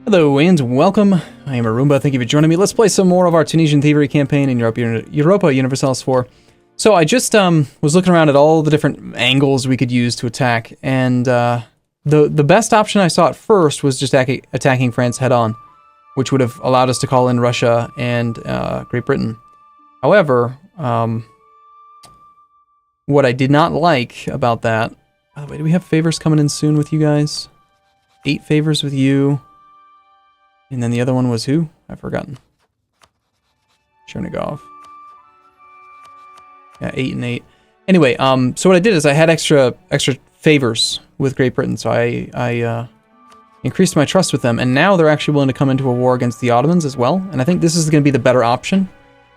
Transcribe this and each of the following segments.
Hello and welcome. I am Arumba. Thank you for joining me. Let's play some more of our Tunisian Thievery campaign in Europa Universalis IV. So I just was looking around at all the different angles we could use to attack, and the best option I saw at first was just attacking France head-on, which would have allowed us to call in Russia and Great Britain. However, what I did not like about that... By the way, do we have favors coming in soon with you guys? 8 favors with you. And then the other one was who? I've forgotten. Chernigov. Yeah, 8 and 8. Anyway, so what I did is I had extra favors with Great Britain, so I increased my trust with them, and now they're actually willing to come into a war against the Ottomans as well, and I think this is going to be the better option,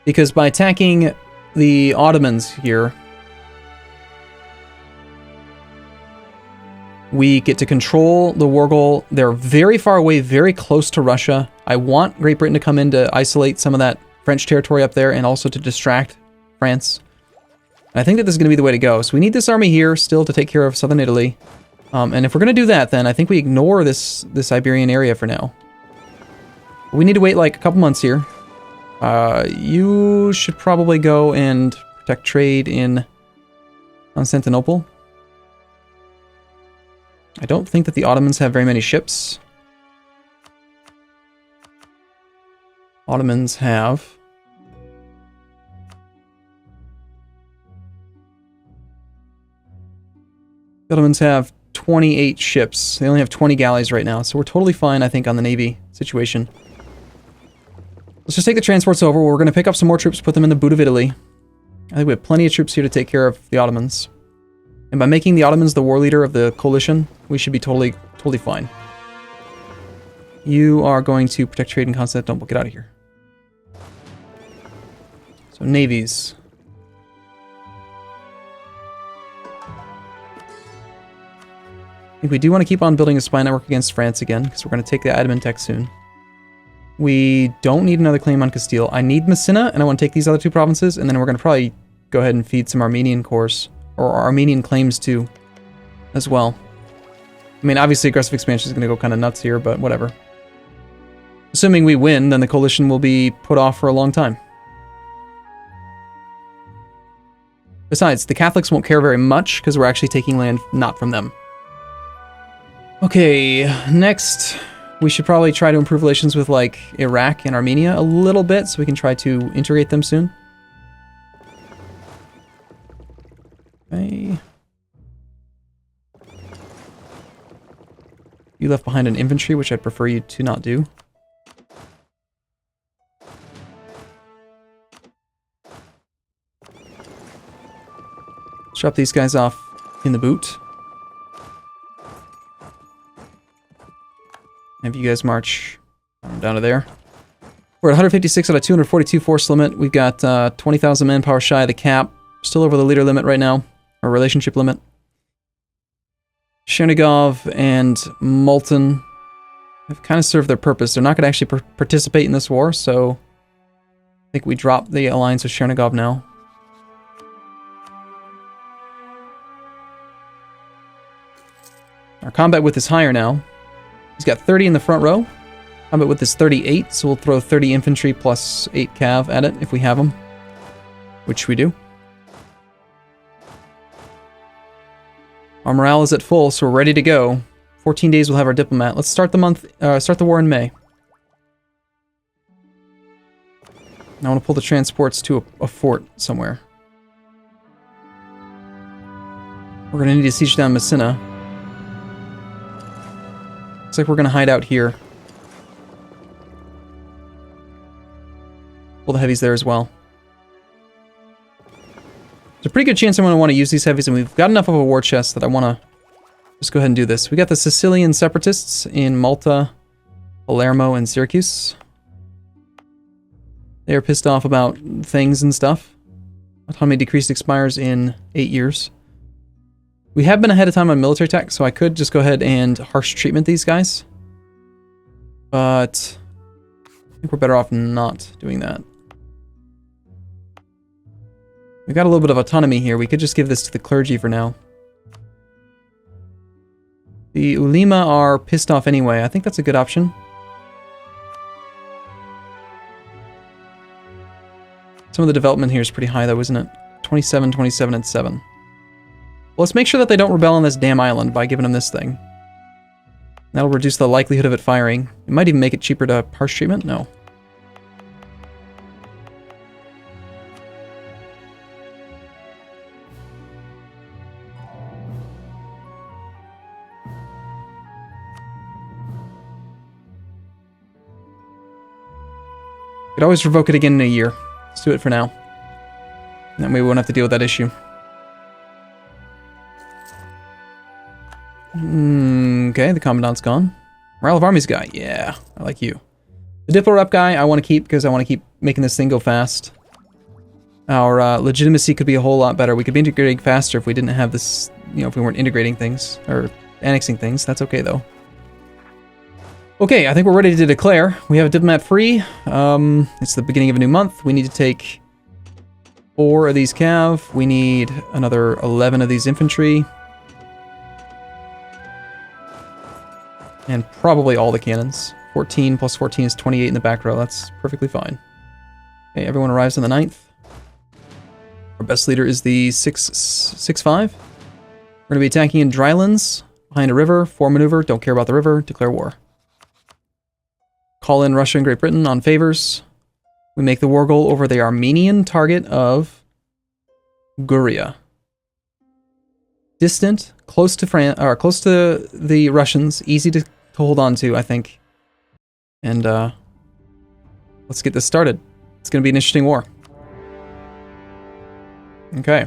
because by attacking the Ottomans here, we get to control the war goal. They're very far away, very close to Russia. I want Great Britain to come in to isolate some of that French territory up there and also to distract France. I think that this is going to be the way to go. So we need this army here still to take care of southern Italy. And if we're going to do that, then I think we ignore this Iberian area for now. We need to wait like a couple months here. You should probably go and protect trade in Constantinople. I don't think that the Ottomans have very many ships. Ottomans have... The Ottomans have 28 ships. They only have 20 galleys right now, so we're totally fine, I think, on the Navy situation. Let's just take the transports over. We're going to pick up some more troops, put them in the boot of Italy. I think we have plenty of troops here to take care of the Ottomans. And by making the Ottomans the war leader of the coalition, we should be totally fine. You are going to protect trade in Constantinople. Get out of here. So, navies. I think we do want to keep on building a spy network against France again, because we're going to take the admin tech soon. We don't need another claim on Castile. I need Messina, and I want to take these other 2 provinces, and then we're going to probably go ahead and feed some Armenian cores. Or Armenian claims too, as well. I mean, obviously aggressive expansion is going to go kind of nuts here, but whatever. Assuming we win, then the coalition will be put off for a long time. Besides, the Catholics won't care very much, because we're actually taking land not from them. Okay, next, we should probably try to improve relations with, like, Iraq and Armenia a little bit, so we can try to integrate them soon. Okay. You left behind an infantry, which I'd prefer you to not do. Let's drop these guys off in the boot. Have you guys march down to there. We're at 156 out of 242 force limit. We've got 20,000 manpower shy of the cap. Still over the leader limit right now. Or relationship limit. Chernigov and Multan have kind of served their purpose. They're not going to actually participate in this war, so I think we drop the alliance with Chernigov now. Our combat width is higher now. He's got 30 in the front row. Combat width is 38, so we'll throw 30 infantry plus 8 cav at it if we have them. Which we do. Our morale is at full, so we're ready to go. 14 days we'll have our diplomat. Let's start the war in May. I want to pull the transports to a fort somewhere. We're going to need to siege down Messina. Looks like we're going to hide out here. Pull the heavies there as well. There's a pretty good chance I'm going to want to use these heavies, and we've got enough of a war chest that I want to just go ahead and do this. We got the Sicilian separatists in Malta, Palermo, and Syracuse. They are pissed off about things and stuff. Autonomy decreased expires in 8 years. We have been ahead of time on military tech, so I could just go ahead and harsh treatment these guys. But I think we're better off not doing that. We've got a little bit of autonomy here. We could just give this to the clergy for now. The Ulema are pissed off anyway. I think that's a good option. Some of the development here is pretty high, though, isn't it? 27, 27, and 7. Well, let's make sure that they don't rebel on this damn island by giving them this thing. That'll reduce the likelihood of it firing. It might even make it cheaper to harsh treatment? No. Could always revoke it again in a year. Let's do it for now. And then we won't have to deal with that issue. Okay, the commandant's gone. Morale of armies guy. Yeah, I like you. The Diplo rep guy I want to keep because I want to keep making this thing go fast. Our legitimacy could be a whole lot better. We could be integrating faster if we didn't have this, you know, if we weren't integrating things or annexing things. That's okay though. Okay, I think we're ready to declare. We have a diplomat free. It's the beginning of a new month. We need to take 4 of these cav. We need another 11 of these infantry. And probably all the cannons. 14 plus 14 is 28 in the back row. That's perfectly fine. Okay, everyone arrives on the 9th. Our best leader is the 6-5. We're going to be attacking in drylands, behind a river, 4 maneuver, don't care about the river, declare war. Call in Russia and Great Britain on favors. We make the war goal over the Armenian target of Guria. Distant, close to close to the Russians, easy to hold on to, I think. And let's get this started. It's going to be an interesting war. Okay.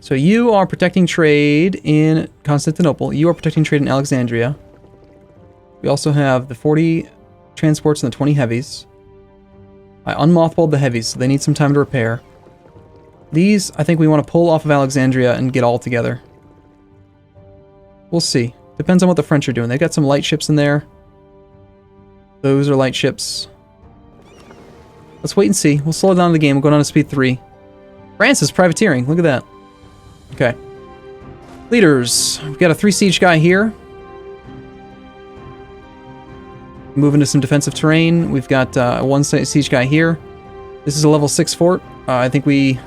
So you are protecting trade in Constantinople. You are protecting trade in Alexandria. We also have the 40 transports and the 20 heavies. I unmothballed the heavies, so they need some time to repair. These, I think we want to pull off of Alexandria and get all together. We'll see. Depends on what the French are doing. They've got some light ships in there. Those are light ships. Let's wait and see. We'll slow down the game. We'll go down to speed 3. France is privateering. Look at that. Okay. Leaders. We've got a 3 siege guy here. Move into some defensive terrain. We've got a 1 siege guy here. This is a level 6 fort. I think we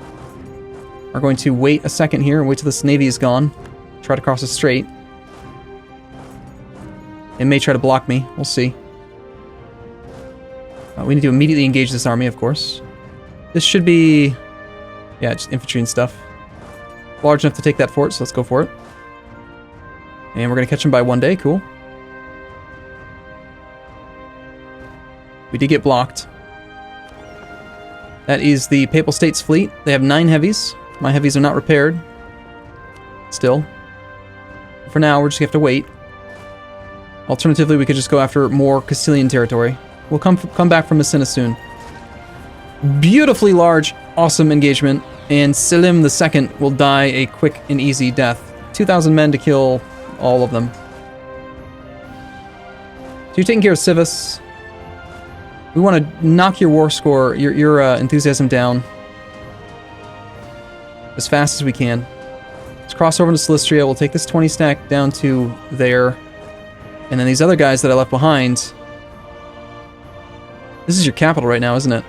are going to wait a second here and wait till this navy is gone. Try to cross the strait. It may try to block me. We'll see. We need to immediately engage this army, of course. This should be... yeah, just infantry and stuff. Large enough to take that fort, so let's go for it. And we're going to catch them by 1 day. Cool. We did get blocked. That is the Papal States fleet. They have 9 heavies. My heavies are not repaired. Still. For now, we're just going to have to wait. Alternatively, we could just go after more Castilian territory. We'll come back from Messina soon. Beautifully large, awesome engagement. And Selim II will die a quick and easy death. 2,000 men to kill all of them. So you're taking care of Civis. We want to knock your war score, your enthusiasm down as fast as we can. Let's cross over to Silistria. We'll take this 20 stack down to there. And then these other guys that I left behind. This is your capital right now, isn't it?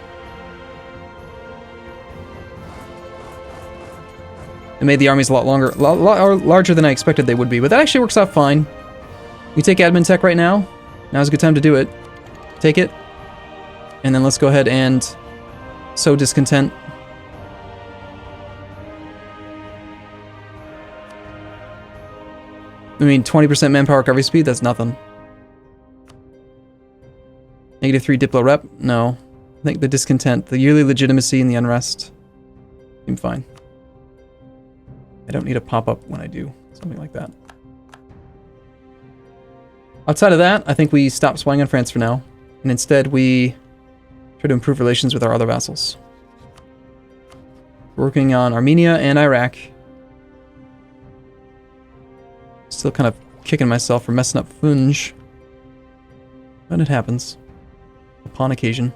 It made the armies a lot longer, larger than I expected they would be, but that actually works out fine. We take admin tech right now. Now's a good time to do it. Take it. And then let's go ahead and sow discontent. I mean, 20% manpower recovery speed, that's nothing. -3 Diplo rep? No. I think the discontent, the yearly legitimacy, and the unrest seem fine. I don't need a pop-up when I do something like that. Outside of that, I think we stop spying on France for now. And instead we try to improve relations with our other vassals. We're working on Armenia and Iraq. Still kind of kicking myself for messing up Funj. But it happens. Upon occasion.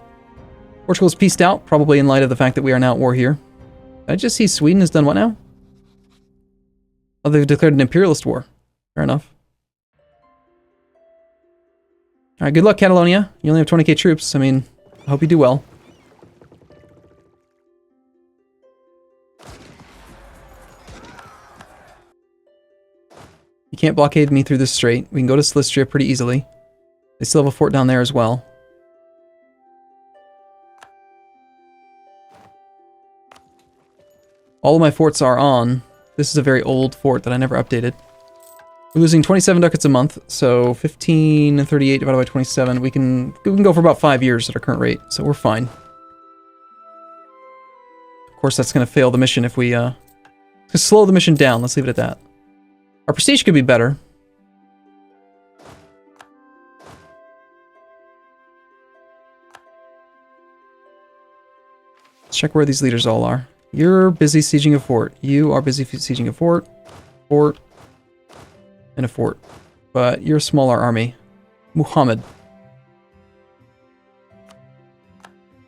Portugal's peaced out, probably in light of the fact that we are now at war here. Did I just see Sweden has done what now? Oh, they've declared an imperialist war. Fair enough. Alright, good luck, Catalonia. You only have 20k troops. I mean, I hope you do well. You can't blockade me through this strait. We can go to Silistria pretty easily. They still have a fort down there as well. All of my forts are on. This is a very old fort that I never updated. We're losing 27 ducats a month, so 15 and 38 divided by 27. We can go for about 5 years at our current rate, so we're fine. Of course, that's going to fail the mission if we slow the mission down. Let's leave it at that. Our prestige could be better. Let's check where these leaders all are. You're busy sieging a fort. You are busy sieging a fort. Fort. And a fort. But you're a smaller army. Muhammad.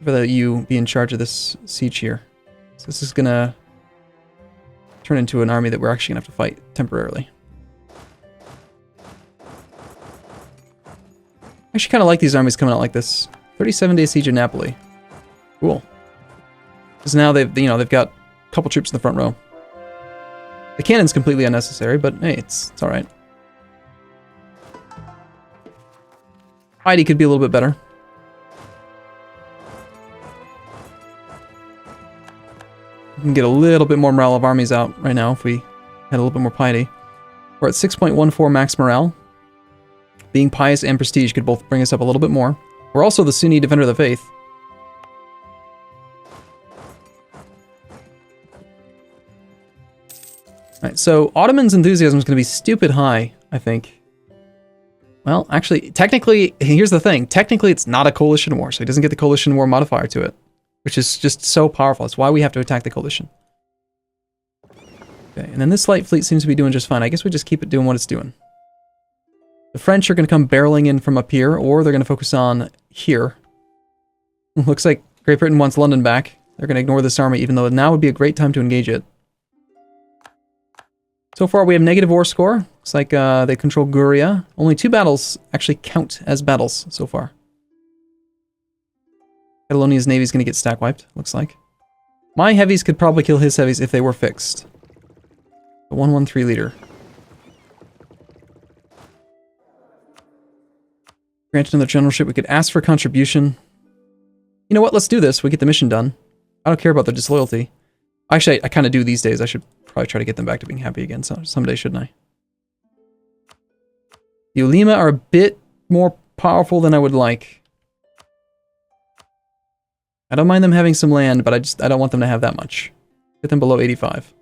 Rather you be in charge of this siege here. So this is gonna turn into an army that we're actually gonna have to fight temporarily. I actually kind of like these armies coming out like this. 37-day siege of Napoli. Cool. Because now they've got a couple troops in the front row. The cannon's completely unnecessary, but hey, it's all right. Heidi could be a little bit better. We can get a little bit more morale of armies out right now if we had a little bit more piety. We're at 6.14 max morale. Being pious and prestige could both bring us up a little bit more. We're also the Sunni defender of the faith. Alright, so Ottoman's enthusiasm is going to be stupid high, I think. Well, actually, technically, here's the thing. Technically, it's not a coalition war, so he doesn't get the coalition war modifier to it. Which is just so powerful. It's why we have to attack the coalition. Okay, and then this light fleet seems to be doing just fine. I guess we just keep it doing what it's doing. The French are going to come barreling in from up here, or they're going to focus on here. Looks like Great Britain wants London back. They're going to ignore this army, even though now would be a great time to engage it. So far, we have negative war score. Looks like they control Guria. Only 2 battles actually count as battles so far. Catalonia's navy is going to get stack wiped, looks like. My heavies could probably kill his heavies if they were fixed. The 113 leader. Grant another generalship. We could ask for contribution. You know what? Let's do this. We get the mission done. I don't care about their disloyalty. Actually, I kind of do these days. I should probably try to get them back to being happy again someday, shouldn't I? The Ulema are a bit more powerful than I would like. I don't mind them having some land, but I don't want them to have that much. Get them below 85.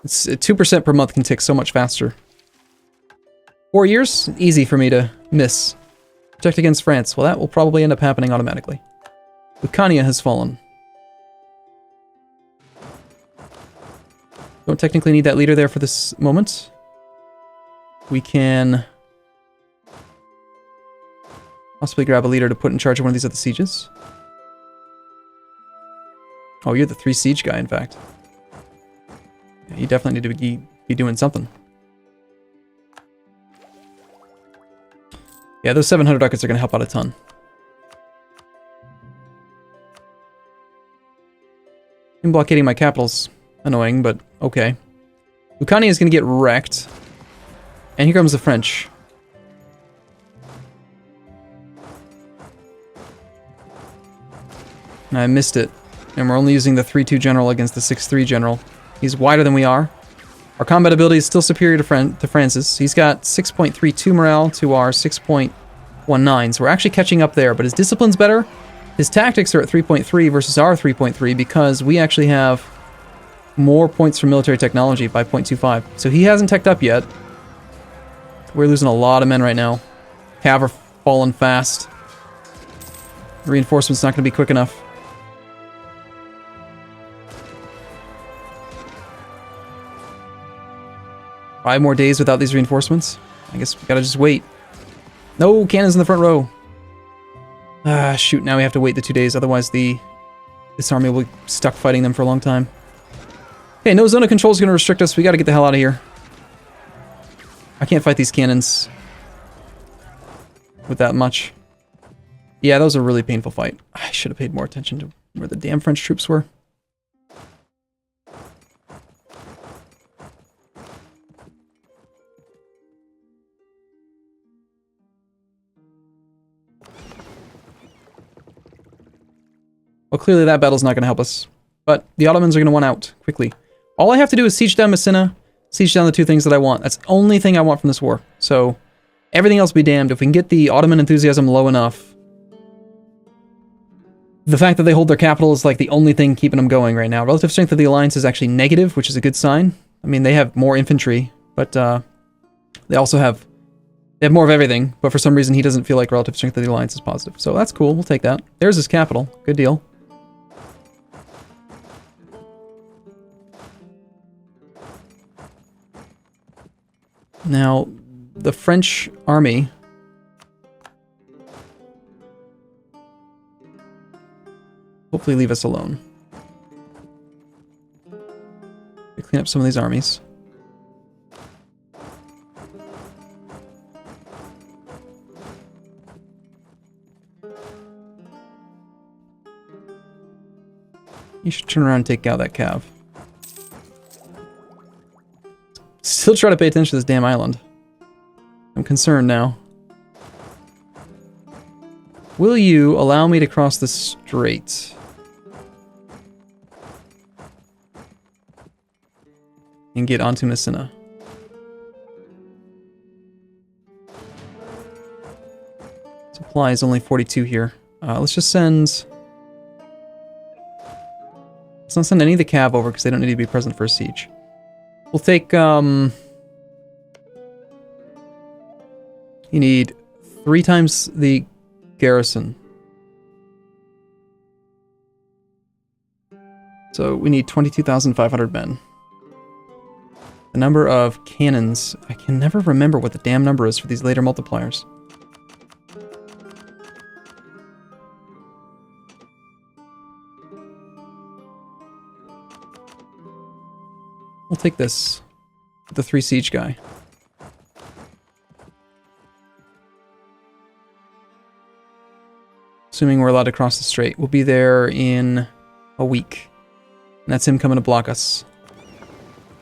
It's 2% per month can tick so much faster. 4 years? Easy for me to miss. Protect against France. Well, that will probably end up happening automatically. Lucania has fallen. Don't technically need that leader there for this moment. We can possibly grab a leader to put in charge of one of these other sieges. Oh, you're the 3 siege guy, in fact. Yeah, you definitely need to be doing something. Yeah, those 700 ducats are going to help out a ton. I'm blockading my capital's annoying, but okay. Lucania is going to get wrecked. And here comes the French. And I missed it. And we're only using the 3-2 general against the 6-3 general. He's wider than we are. Our combat ability is still superior to France's. He's got 6.32 morale to our 6.19. So we're actually catching up there. But his discipline's better. His tactics are at 3.3 versus our 3.3 because we actually have more points for military technology by 0.25. So he hasn't teched up yet. We're losing a lot of men right now. Cav are falling fast. Reinforcement's not going to be quick enough. Five more days without these reinforcements. I guess we gotta just wait. No, cannons in the front row. Ah, shoot, now we have to wait the 2 days, otherwise this army will be stuck fighting them for a long time. Okay, no zone of control is going to restrict us. We gotta get the hell out of here. I can't fight these cannons with that much. Yeah, that was a really painful fight. I should have paid more attention to Where the damn French troops were. Well, clearly that battle's not going to help us. But the Ottomans are going to want out quickly. All I have to do is siege down Messina, siege down the two things that I want. That's the only thing I want from this war. So everything else be damned. If we can get the Ottoman enthusiasm low enough, the fact that they hold their capital is like the only thing keeping them going right now. Relative strength of the alliance is actually negative, which is a good sign. I mean, they have more infantry, but they also have more of everything. But for some reason, he doesn't feel like relative strength of the alliance is positive. So that's cool. We'll take that. There's his capital. Good deal. Now, the French army hopefully leave us alone. We clean up some of these armies. You should turn around and take out that cav. Still try to pay attention to this damn island. I'm concerned now. Will you allow me to cross the strait? And get onto Messina. Supply is only 42 here. Let's just send... Let's not send any of the cav over because they don't need to be present for a siege. We'll take, you need 3 times the garrison. So we need 22,500 men. The number of cannons, I can never remember what the damn number is for these later multipliers. We'll take this, the 3 siege guy. Assuming we're allowed to cross the strait. We'll be there in a week. And that's him coming to block us.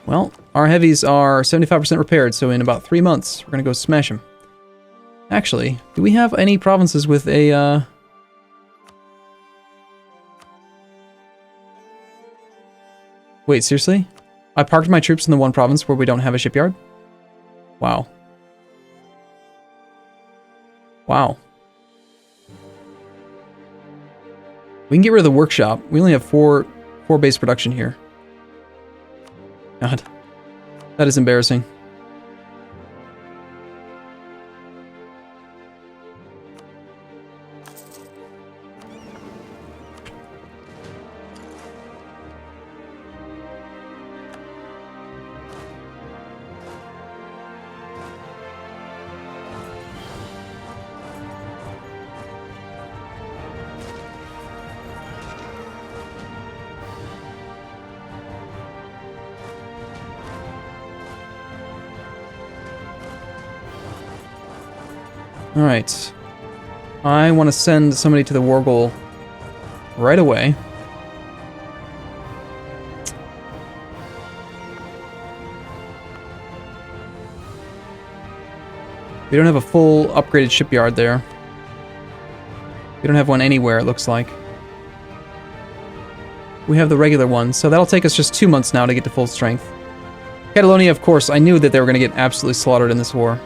Well, our heavies are 75% repaired, so in about 3 months, we're going to go smash him. Actually, do we have any provinces with a, Wait, seriously? I parked my troops in the one province where we don't have a shipyard? Wow. Wow. We can get rid of the workshop. We only have four base production here. God. That is embarrassing. Alright. I want to send somebody to the war goal right away. We don't have a full upgraded shipyard there. We don't have one anywhere, it looks like. We have the regular one, so that'll take us just 2 months now to get to full strength. Catalonia, of course, I knew that they were going to get absolutely slaughtered in this war.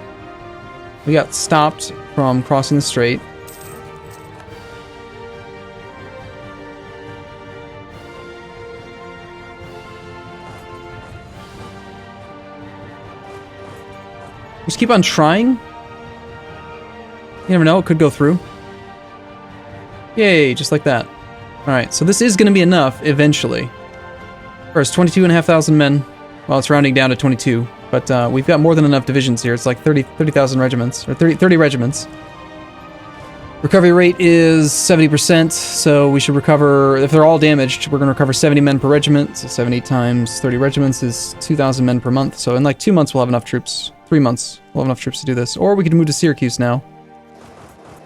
We got stopped from crossing the strait. Just keep on trying. You never know, it could go through. Yay, just like that. Alright, so this is going to be enough eventually. First, 22,500 men. Well, it's rounding down to 22. But we've got more than enough divisions here. It's like 30,000 regiments, or 30 regiments. Recovery rate is 70%, so we should recover, if they're all damaged, we're going to recover 70 men per regiment. So 70 times 30 regiments is 2,000 men per month. So in like 2 months, we'll have enough troops. 3 months, we'll have enough troops to do this. Or we could move to Syracuse now.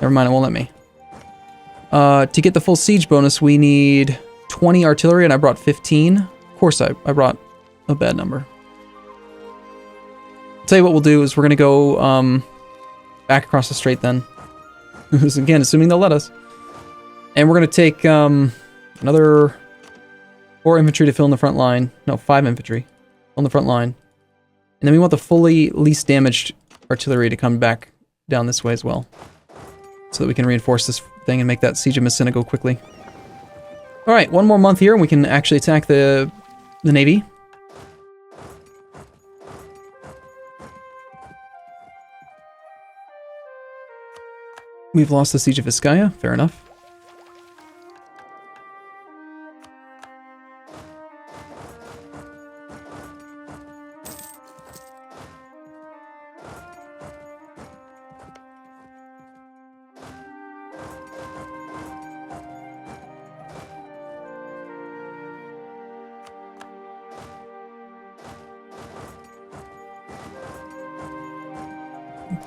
Never mind, it won't let me. To get the full siege bonus, we need 20 artillery, and I brought 15. Of course, I brought a bad number. I'll tell you what we'll do is we're going to go back across the strait then. Again, assuming they'll let us. And we're going to take another 4 infantry to fill in the front line. No, 5 infantry on the front line. And then we want the fully least damaged artillery to come back down this way as well. So that we can reinforce this thing and make that siege of Messina go quickly. Alright, 1 more month here and we can actually attack the navy. We've lost the siege of Vizcaya, fair enough.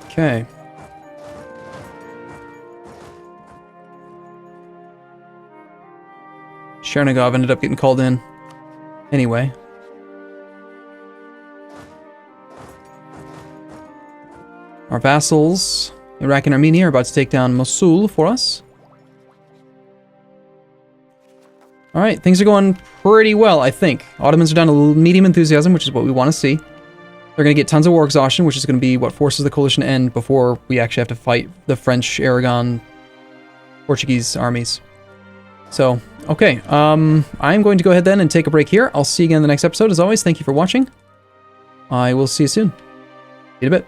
Okay. Chernigov ended up getting called in. Anyway. Our vassals, Iraq and Armenia, are about to take down Mosul for us. Alright, things are going pretty well, I think. Ottomans are down to medium enthusiasm, which is what we want to see. They're going to get tons of war exhaustion, which is going to be what forces the coalition to end before we actually have to fight the French, Aragon, Portuguese armies. So, okay. I'm going to go ahead then and take a break here. I'll see you again in the next episode. As always, thank you for watching. I will see you soon. See you in a bit.